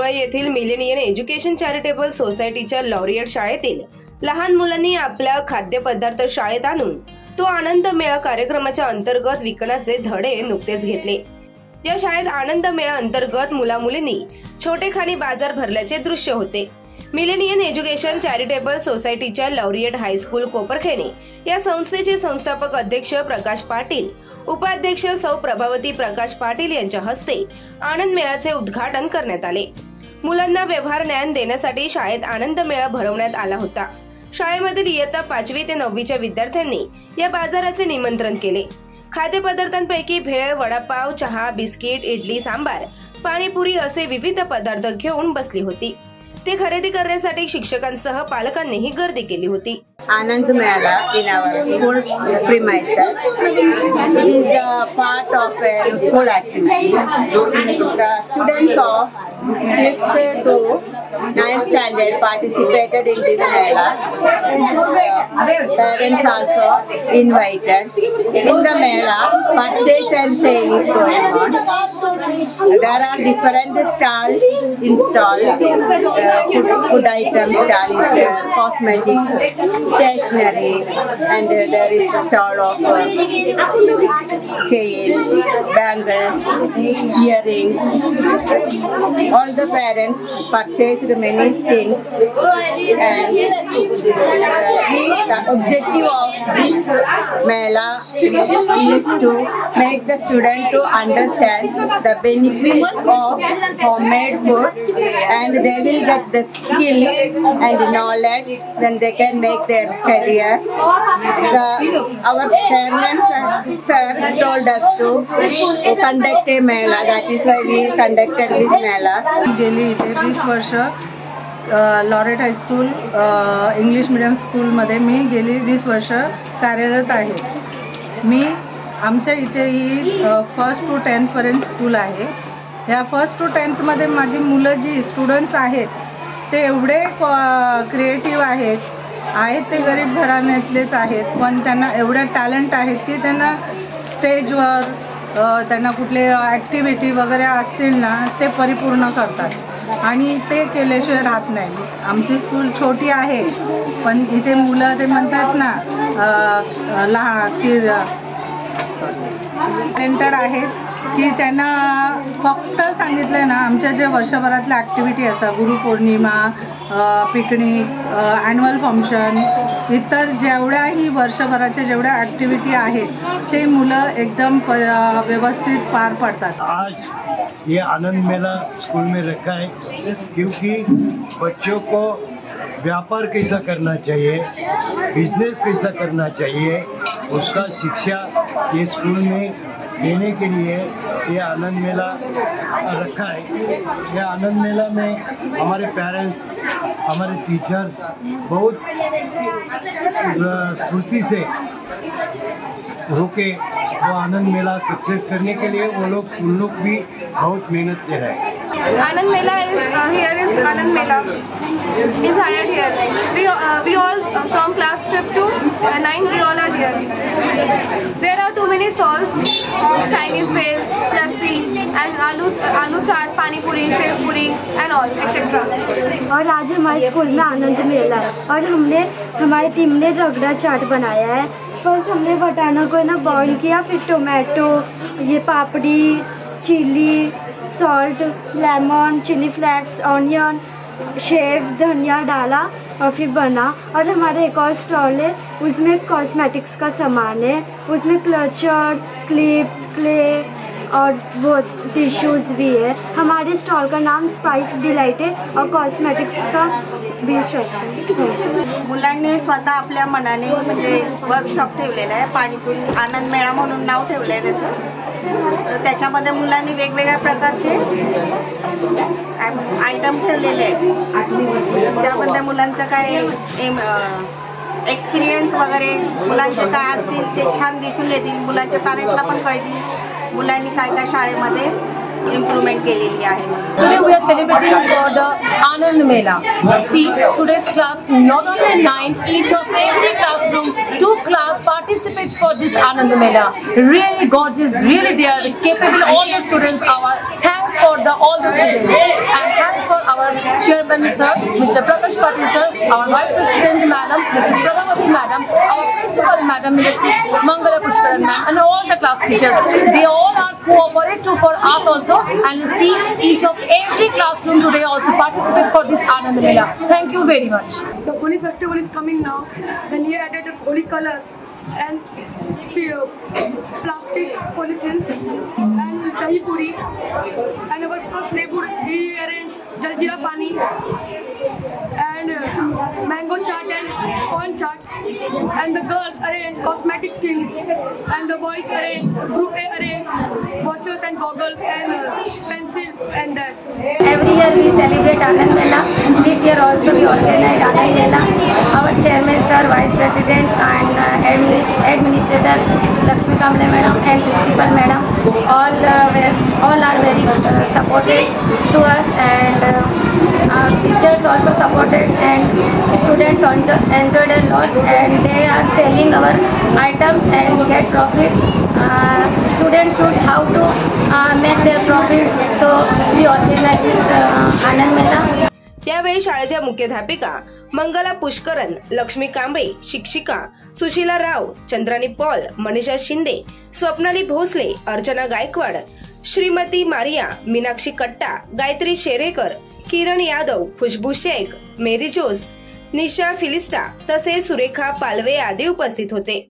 मुंबई येथील मिलेनियन education charitable सोसायटीच्या laureate शाळेतील लहान मुलांनी आपल्या खाद्यपदार्थ शाळेत आणून तो आनंद मेळा कार्यक्रमाच्या अंतर्गत विकण्याचे धडे नुकतेच घेतले। या शाळेत आनंद मेळा अंतर्गत मुलामुलींनी छोटेखानी बाजार भरल्याचे दृश्य होते। मिलेनियन एज्युकेशन चॅरिटेबल सोसायटीच्या लॉरिएट हायस्कूल कोपरखैनी या संस्थेचे संस्थापक अध्यक्ष प्रकाश पाटील, उपाध्यक्ष सौ प्रभावती प्रकाश पाटील यांच्या हस्ते आनंद मेळ्याचे उद्घाटन करण्यात आले। मुलांना व्यवहार ज्ञान देण्यासाठी शाळेत आनंद मेळा भरवण्यात आला होता। शाळेमधील इयत्ता 5वी ते 9वीच्या विद्यार्थ्यांनी या बाजाराचे निमंत्रण केले। खाद्यपदार्थांपैकी भेळ, वडापाव, चहा, बिस्किट, इडली, सांबार, पाणीपुरी असे विविध पदार्थ घेऊन बसली होती। ते खरेदी करण्यासाठी शिक्षकांसह पालकांनीही गर्दी केली होती। Anand Mela in our school premises. It is the part of a school activity. The students of 5th to 9th standard participated in this Mela. Parents also invited. In the Mela, purchase and sale is going on. There are different stalls installed. Food items stall is there, cosmetics, stationery, and there is a stall of chain, bangles, earrings. All the parents purchased many things, and the objective of this Mela is to make the student to understand the benefits of homemade food, and they will get the skill and knowledge, then they can make their career. Our chairman sir told us to conduct a Mela. That is why we conducted this Mela. गेली 20 वर्ष laureate high school English medium स्कूलमध्ये मी गेली 20 वर्ष कार्यरत आहे। मी आमच्या इथे ही 1st to 10th पर्यंत स्कूल आहे। या 1st to 10th मध्ये माझी मुलं जी स्टुडंट्स आहेत ते एवढे क्रिएटिव्ह आहेत ते गरीब घराण्यातलेच आहेत, पण त्यांना एवढे टॅलेंट आहेत की त्यांना स्टेजवर त्यांना कुठले ॲक्टिव्हिटी वगैरे असतील ना ते परिपूर्ण करतात आणि ते केल्याशिवाय राहत नाही। आमची स्कूल छोटी आहे, पण इथे मुलं ते म्हणतात ना टॅलेंटेड आहेत की त्यांना फक्त सांगितलं ना आमच्या जे वर्षभरातल्या ॲक्टिव्हिटी असतात, गुरुपौर्णिमा, पिकनिक, ॲन्युअल फंक्शन, इतर जेवढ्याही वर्षभराच्या जेवढ्या ॲक्टिव्हिटी आहेत ते मुलं एकदम व्यवस्थित पार पडतात। आज ये आनंद मेला स्कूल में रखा है क्योंकि बच्चों को व्यापार कैसा करना चाहिए, बिजनेस कैसा करना चाहिए, उसका शिक्षा ये स्कूल में देने के लिए ये आनंद मेला रखा है। यह आनंद मेला में हमारे पेरेंट्स, हमारे टीचर्स बहुत स्फूर्ति से होके वो आनंद मेला सक्सेस करने के लिए उन लोग भी बहुत मेहनत दे रहे हैं। Anand Mela is Anand Mela is hired here. We all from class 5th to 9th we all are here. There are too many stalls of Chinese bhel, lassi, and aloo chaat, pani puri, sev puri, and all etc. और आज हमारे school में आनंद मेला है और हमारी team ने रगड़ा चाट बनाया है। फर्स्ट हमने बटाना को ना बॉईल किया, फिर टोमेटो, ये papdi, chilli, salt, lemon, chilli flakes, onion, sev, धनिया डाला और फिर बना। और हमारे एक और स्टॉल है, उसमें कॉस्मेटिक्स का सामान है, उसमें क्लचर, क्लिप्स, क्ले और बहुत टिश्यूज़ भी है। हमारे स्टॉल का नाम स्पाइस डिलाइट है और कॉस्मेटिक्स का भी शॉप है। मुलांनी स्वतः आपल्या मनाने म्हणजे वर्कशॉप ठेवलेला आहे, पाणीपुरी आनंद मेळा म्हणून नाव ठेवलं आहे त्याचं। त्याच्यामध्ये मुलांनी वेगवेगळ्या प्रकारचे आयटम ठेवलेले आहेत। त्यामध्ये मुलांचं काय एक्सपिरियन्स वगैरे मुलांचे काय असतील ते छान दिसून येतील, मुलांच्या पॅरेंट्सला पण कळतील मुलांनी काय काय शाळेमध्ये इम्प्रूव्हमेंट केलेली आहे. Today we are celebrating for the Anand Mela. See, today's class not only 9, each of every classroom, 2 class participate for this Anand Mela. Really gorgeous, really they are capable. All the students are thank for all the students and thanks for our chairman sir, Mr. Prakash Patil sir, our vice president madam, Mrs. Prabhavati madam, our principal madam, Mrs. Mangala Pushkaran ma'am, and all the class teachers. They all are cooperative for us also, and you see each of every classroom today also participate for this Anand Mela. Thank you very much. The Holi festival is coming now. Then he added Holi colors and plastic polythenes and dahi puri. And our first neighborhood he arranged jaljeera pani and mango chaat and corn chaat. And the girls arranged cosmetic things, and the boys arranged group A arranged watches and goggles and pencils and that. Every year we celebrate Anand Mela. This year also we organize Anand Mela. Our chairman sir, vice president and administrator Lakshmi Kamble madam and principal madam all are very supportive to us, and our teachers also supported, and students also enjoyed a lot, and they are selling our items and get profit. Students should how to make their profit, so we organize this Anand Mela. त्यावेळी शाळेच्या मुख्याध्यापिका मंगला पुष्करन, लक्ष्मी कांबळे, शिक्षिका Sushila Rao, Chandrani Paul, Manisha Shinde, Swapnali Bhosle, अर्चना गायकवाड, श्रीमती मारिया, मीनाक्षी कट्टा, गायत्री शेरेकर, किरण यादव, खुशबू शेख, मेरी जोस, निशा फिलिस्टा तसेच सुरेखा पालवे आदी उपस्थित होते.